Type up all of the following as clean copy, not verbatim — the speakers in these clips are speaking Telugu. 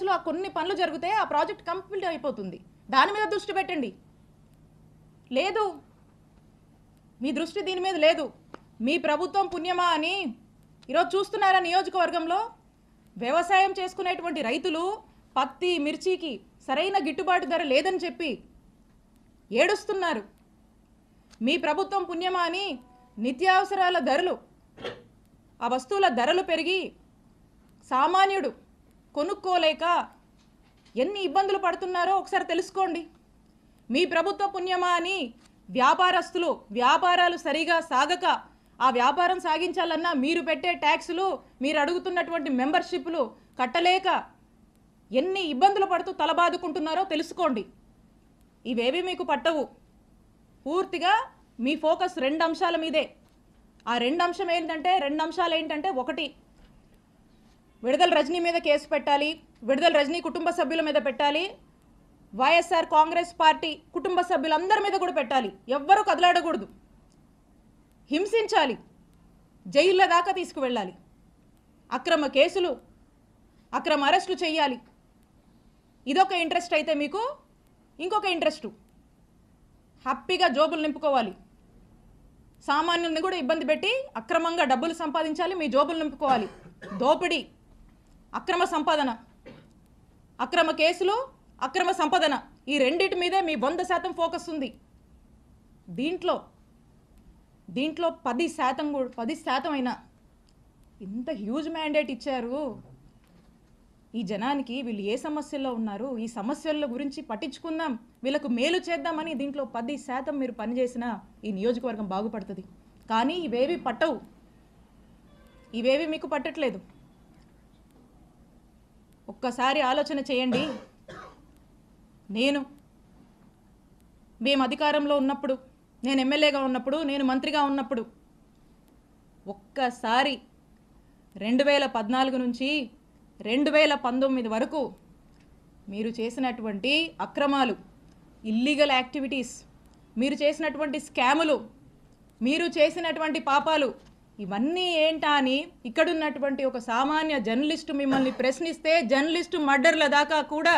మంత్స్లో ఆ కొన్ని పనులు జరిగితే ఆ ప్రాజెక్ట్ కంప్లీట్ అయిపోతుంది. దాని మీద దృష్టి పెట్టండి. లేదు, మీ దృష్టి దీని మీద లేదు. మీ ప్రభుత్వం పుణ్యమా అని ఈరోజు చూస్తున్నారా? నియోజకవర్గంలో వ్యవసాయం చేసుకునేటువంటి రైతులు పత్తి మిర్చికి సరైన గిట్టుబాటు ధర లేదని చెప్పి ఏడుస్తున్నారు. మీ ప్రభుత్వం పుణ్యమా అని నిత్యావసరాల ధరలు, ఆ వస్తువుల ధరలు పెరిగి సామాన్యుడు కొనుక్కోలేక ఎన్ని ఇబ్బందులు పడుతున్నారో ఒకసారి తెలుసుకోండి. మీ ప్రభుత్వ పుణ్యమా అని వ్యాపారస్తులు వ్యాపారాలు సరిగా సాగక ఆ వ్యాపారం సాగించాలన్నా మీరు పెట్టే ట్యాక్సులు, మీరు అడుగుతున్నటువంటి మెంబర్షిప్లు కట్టలేక ఎన్ని ఇబ్బందులు పడుతూ తలబాదుకుంటున్నారో తెలుసుకోండి. ఇవేవి మీకు పట్టవు. పూర్తిగా మీ ఫోకస్ 2 అంశాల మీదే. ఆ 2 అంశాలు ఏంటంటే, ఒకటి, విడుదల రజనీ మీద కేసు పెట్టాలి, విడుదల రజనీ కుటుంబ సభ్యుల మీద పెట్టాలి, వైఎస్ఆర్ కాంగ్రెస్ పార్టీ కుటుంబ సభ్యులందరి మీద కూడా పెట్టాలి. ఎవ్వరూ కదలాడకూడదు, హింసించాలి, జైళ్ళ దాకా తీసుకువెళ్ళాలి, అక్రమ కేసులు, అక్రమ అరెస్టులు చేయాలి. ఇదొక ఇంట్రెస్ట్ అయితే మీకు ఇంకొక ఇంట్రెస్టు హ్యాపీగా జోబులు నింపుకోవాలి. సామాన్యుల్ని కూడా ఇబ్బంది పెట్టి అక్రమంగా డబ్బులు సంపాదించాలి, మీ జోబులు నింపుకోవాలి. దోపిడీ, అక్రమ సంపాదన, అక్రమ కేసులు, అక్రమ సంపాదన, ఈ రెండింటి మీదే మీ 100% ఫోకస్ ఉంది. దీంట్లో 10% అయినా ఇంత హ్యూజ్ మ్యాండేట్ ఇచ్చారు ఈ జనానికి. వీళ్ళు ఏ సమస్యల్లో ఉన్నారు, ఈ సమస్యల గురించి పట్టించుకుందాం, వీళ్ళకు మేలు చేద్దామని దీంట్లో 10% మీరు పనిచేసినా ఈ నియోజకవర్గం బాగుపడుతుంది. కానీ ఇవేవి పట్టవు, ఇవేవి మీకు పట్టట్లేదు. ఒక్కసారి ఆలోచన చేయండి. మేము అధికారంలో ఉన్నప్పుడు, నేను ఎమ్మెల్యేగా ఉన్నప్పుడు, నేను మంత్రిగా ఉన్నప్పుడు, ఒక్కసారి 2014 నుంచి 2019 వరకు మీరు చేసినటువంటి అక్రమాలు, ఇల్లీగల్ యాక్టివిటీస్, మీరు చేసినటువంటి స్కాములు, మీరు చేసినటువంటి పాపాలు, ఇవన్నీ ఏంటా అని ఇక్కడున్నటువంటి ఒక సామాన్య జర్నలిస్టు మిమ్మల్ని ప్రశ్నిస్తే, జర్నలిస్టు మర్డర్ల దాకా కూడా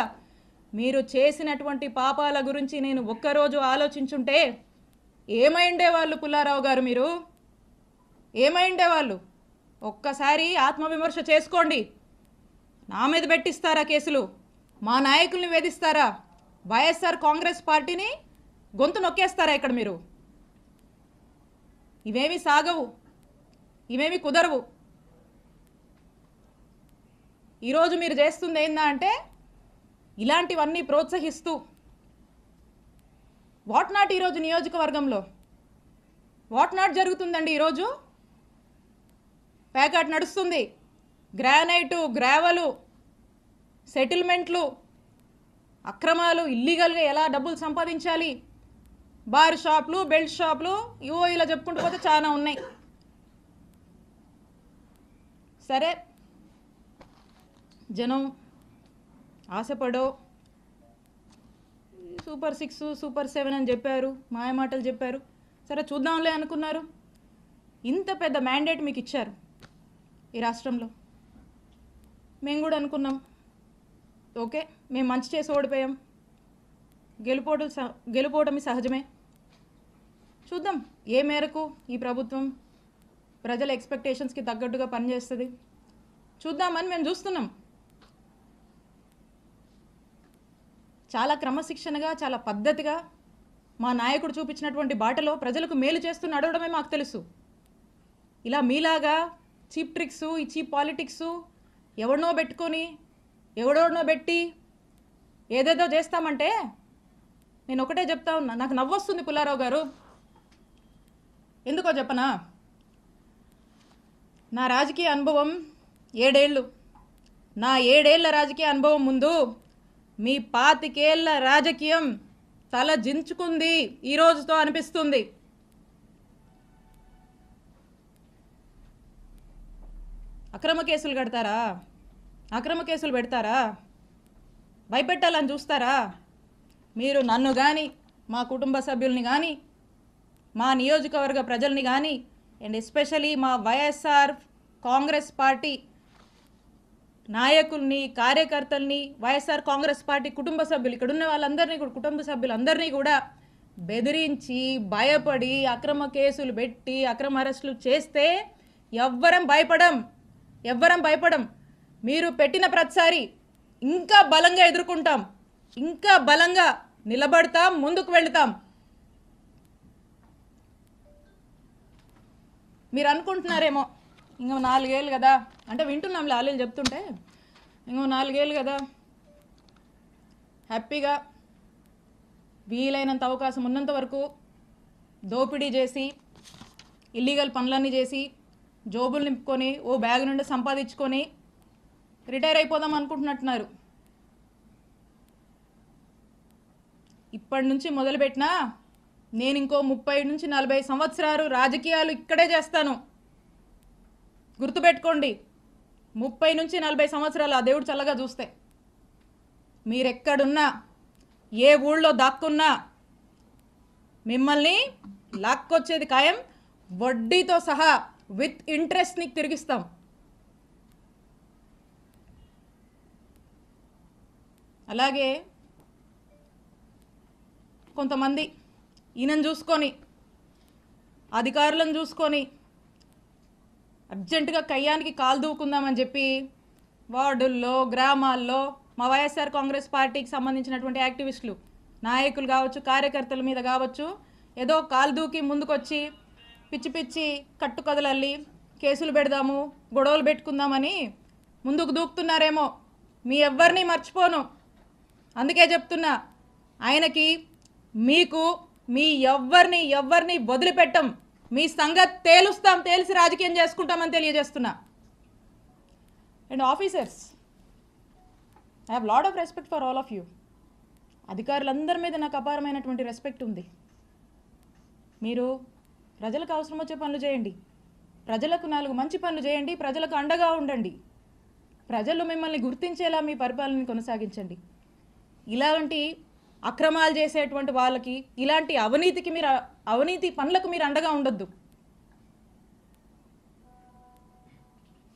మీరు చేసినటువంటి పాపాల గురించి నేను ఒక్కరోజు ఆలోచించుంటే ఏమైండేవాళ్ళు పుల్లారావు గారు? మీరు ఏమైండేవాళ్ళు? ఒక్కసారి ఆత్మవిమర్శ చేసుకోండి. నా మీద పెట్టిస్తారా కేసులు? మా నాయకుల్ని వేధిస్తారా? వైఎస్ఆర్ కాంగ్రెస్ పార్టీని గొంతు నొక్కేస్తారా ఇక్కడ మీరు? ఇవేమి సాగవు, ఇవేమి కుదరవు. ఈరోజు మీరు చేస్తుంది ఏందా అంటే ఇలాంటివన్నీ ప్రోత్సహిస్తూ వాట్ నాట్ ఈరోజు నియోజకవర్గంలో వాట్ నాట్ జరుగుతుందండి. ఈరోజు ప్యాకెట్ నడుస్తుంది, గ్రానైటు, గ్రావెలు, సెటిల్మెంట్లు, అక్రమాలు, ఇల్లీగల్గా ఎలా డబ్బులు సంపాదించాలి, బార్ షాపులు, బెల్ట్ షాపులు, ఇవో ఇలా చెప్పుకుంటూ పోతే చాలా ఉన్నాయి. సరే, జనం ఆశపడో సూపర్ 6, సూపర్ 7 అని చెప్పారు, మాయమాటలు చెప్పారు. సరే చూద్దాంలే అనుకున్నారు. ఇంత పెద్ద మ్యాండేట్ మీకు ఇచ్చారు ఈ రాష్ట్రంలో. మేము కూడా అనుకున్నాం, ఓకే మేము మంచి చేసి ఓడిపోయాం, గెలుపోవటమి సహజమే, చూద్దాం ఏ మేరకు ఈ ప్రభుత్వం ప్రజల ఎక్స్పెక్టేషన్స్కి తగ్గట్టుగా పనిచేస్తుంది చూద్దామని మేము చూస్తున్నాం. చాలా క్రమశిక్షణగా, చాలా పద్ధతిగా మా నాయకుడు చూపించినటువంటి బాటలో ప్రజలకు మేలు చేస్తూ నడవడమే మాకు తెలుసు. ఇలా మీలాగా చీప్ ట్రిక్స్, ఈ చీప్ పాలిటిక్స్, ఎవరినో పెట్టి ఏదేదో చేస్తామంటే నేను ఒకటే చెప్తా ఉన్నా. నాకు నవ్వొస్తుంది పుల్లారావు గారు, ఎందుకో చెప్పనా? నా రాజకీయ అనుభవం 7 ఏళ్ళు. నా 7 ఏళ్ల రాజకీయ అనుభవం ముందు మీ 25 ఏళ్ల రాజకీయం తల జించుకుంది ఈ రోజుతో అనిపిస్తుంది. అక్రమ కేసులు కడతారా? అక్రమ కేసులు పెడతారా? భయపెట్టాలని చూస్తారా? మీరు నన్ను కానీ, మా కుటుంబ సభ్యుల్ని కానీ, మా నియోజకవర్గ ప్రజల్ని కానీ, అండ్ ఎస్పెషలీ మా వైఎస్ఆర్ కాంగ్రెస్ పార్టీ నాయకుల్ని, కార్యకర్తల్ని, వైఎస్ఆర్ కాంగ్రెస్ పార్టీ కుటుంబ సభ్యులు, ఇక్కడ ఉన్న వాళ్ళందరినీ కూడా, కుటుంబ సభ్యులందరినీ కూడా బెదిరించి, భయపడి, అక్రమ కేసులు పెట్టి, అక్రమ అరెస్టులు చేస్తే ఎవ్వరం భయపడం. మీరు పెట్టిన ప్రతిసారి ఇంకా బలంగా ఎదుర్కొంటాం, ఇంకా బలంగా నిలబడతాం, ముందుకు వెళుతాం. మీరు అనుకుంటున్నారేమో ఇంకో 4 ఏళ్ళు కదా, అంటే వింటున్నాం లాలీలు చెప్తుంటే, ఇంకో 4 ఏళ్ళు కదా హ్యాపీగా వీలైనంత అవకాశం ఉన్నంత వరకు దోపిడీ చేసి, ఇల్లీగల్ పనులన్నీ చేసి, జోబులు నింపుకొని, ఓ బ్యాగ్ నుండి సంపాదించుకొని రిటైర్ అయిపోదాం అనుకుంటున్నట్టున్నారు. ఇప్పటి నుంచి మొదలుపెట్టినా నేను ఇంకో 30 నుంచి 40 సంవత్సరాలు రాజకీయాలు ఇక్కడే చేస్తాను. గుర్తుపెట్టుకోండి, 30 నుంచి 40 సంవత్సరాలు ఆ దేవుడు చల్లగా చూస్తే మీరెక్కడున్నా, ఏ ఊళ్ళో దాక్కున్నా మిమ్మల్ని లాక్కొచ్చేది ఖాయం. వడ్డీతో సహా విత్ ఇంట్రెస్ట్ నీకు తిరిగిస్తాం. అలాగే కొంతమంది ఈయనను చూసుకొని, అధికారులను చూసుకొని అర్జెంటుగా కయ్యానికి కాలు దూకుందామని చెప్పి వార్డుల్లో, గ్రామాల్లో మా వైఎస్ఆర్ కాంగ్రెస్ పార్టీకి సంబంధించినటువంటి యాక్టివిస్టులు, నాయకులు కావచ్చు, కార్యకర్తల మీద కావచ్చు, ఏదో కాలు దూకి ముందుకొచ్చి పిచ్చి పిచ్చి కట్టుకథలల్లి కేసులు పెడదాము, గొడవలు పెట్టుకుందామని ముందుకు దూకుతున్నారేమో. మీ ఎవ్వరిని మర్చిపోను. అందుకే చెప్తున్నా, ఆయనకి, మీకు, మీ ఎవ్వరిని వదిలిపెట్టం. మీ సంగతి తేలుస్తాం, తేల్చి రాజకీయం చేసుకుంటామని తెలియజేస్తున్నా. And officers, I have lot of respect for all of you. అధికారులందరి మీద నాకు అపారమైనటువంటి రెస్పెక్ట్ ఉంది. మీరు ప్రజలకు అవసరం వచ్చే పనులు చేయండి, ప్రజలకు 4 మంచి పనులు చేయండి, ప్రజలకు అండగా ఉండండి, ప్రజలు మిమ్మల్ని గుర్తించేలా మీ పరిపాలనని కొనసాగించండి. ఇలాంటి అక్రమాలు చేసేటువంటి వాళ్ళకి, ఇలాంటి అవినీతి పనులకు మీరు అండగా ఉండొద్దు.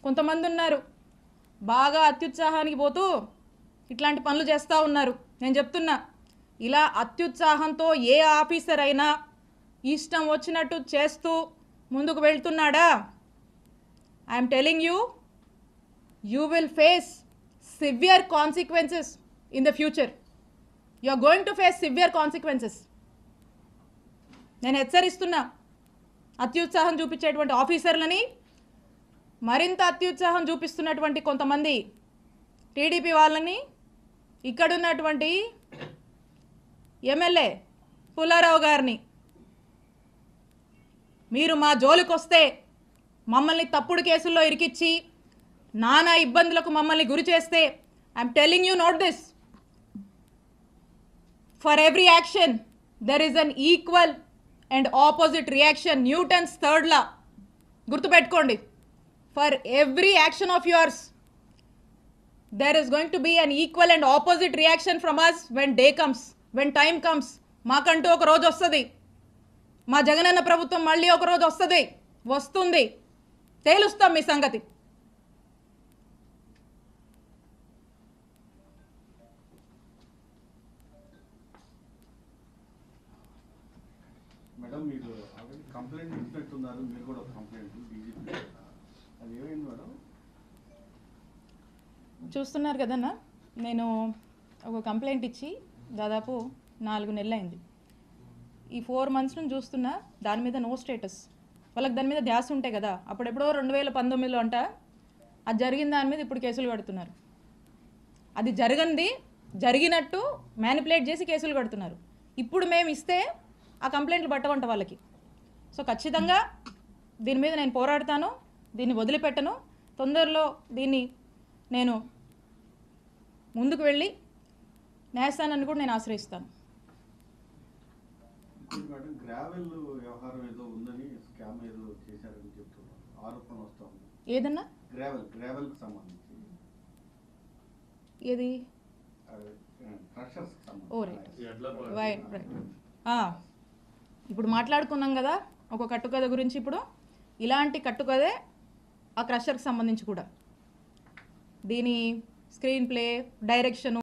కొంతమంది ఉన్నారు బాగా అత్యుత్సాహానికి పోతూ ఇట్లాంటి పనులు చేస్తూ ఉన్నారు. నేను చెప్తున్నా, ఇలా అత్యుత్సాహంతో ఏ ఆఫీసర్ అయినా ఇష్టం వచ్చినట్టు చేస్తూ ముందుకు వెళ్తున్నాడా, I'm telling you, you will face severe consequences in the future. You are going to face severe consequences. నేను హెచ్చరిస్తున్నా, అత్యుత్సాహం చూపించేటువంటి ఆఫీసర్లని, మరింత అత్యుత్సాహం చూపిస్తున్నటువంటి కొంతమంది టీడీపీ వాళ్ళని, ఇక్కడున్నటువంటి ఎమ్మెల్యే పుల్లారావు గారిని, మీరు మా జోలికి వస్తే, మమ్మల్ని తప్పుడు కేసుల్లో ఇరికిచ్చి నానా ఇబ్బందులకు మమ్మల్ని గురి చేస్తే, I'm telling you, note this, for every action there is an equal and opposite reaction. Newton's 3rd law గుర్తుపెట్టుకోండి. For every action of yours there is going to be an equal and opposite reaction from us when day comes, when time comes. మాకంటూ ఒక రోజు వస్తుంది, మా జగనన్న ప్రభుత్వం మళ్ళీ ఒక రోజు వస్తుంది, తేలుస్తాం మీ సంగతి. మేడం, మీరు ఆల్రెడీ కంప్లైంట్ ఇచ్చినట్టున్నారు, మీరు కూడా కంప్లైంట్ డీజీపీ, అది ఏమైంది మేడం? చూస్తున్నారు కదన్నా, నేను ఒక కంప్లైంట్ ఇచ్చి దాదాపు 4 నెలలు అయింది. ఈ 4 months నుంచి చూస్తున్నా, దాని మీద నో స్టేటస్. వాళ్ళకి దాని మీద ధ్యాస ఉంటాయి కదా, అప్పుడెప్పుడో 2019లో అంట అది జరిగిన దాని మీద ఇప్పుడు కేసులు కడుతున్నారు. అది జరిగినట్టు మ్యానిపులేట్ చేసి కేసులు కడుతున్నారు. ఇప్పుడు మేము ఇస్తే ఆ కంప్లైంట్లు పట్టవంట వాళ్ళకి. సో ఖచ్చితంగా దీని మీద నేను పోరాడతాను, దీన్ని వదిలిపెట్టను. తొందరలో దీన్ని నేను ముందుకు వెళ్ళి న్యాయస్థానాన్ని కూడా నేను ఆశ్రయిస్తాను. మేడం, గ్రావెల్ వ్యవహారం ఏదో ఉందని, స్కామ్ ఏదో చేశారని చెప్తున్నారు, ఆరోపణ వస్తూ ఉంది. ఏదన్నా గ్రావెల్కి సంబంధించి ఏది? క్రషర్స్కి సంబంధించి. ఓ రైట్. ఇప్పుడు మాట్లాడుకున్నాం కదా ఒక కట్టుకథ గురించి. ఇప్పుడు ఇలాంటి కట్టుకథే ఆ క్రషర్కి సంబంధించి కూడా. దీని స్క్రీన్ ప్లే, డైరెక్షను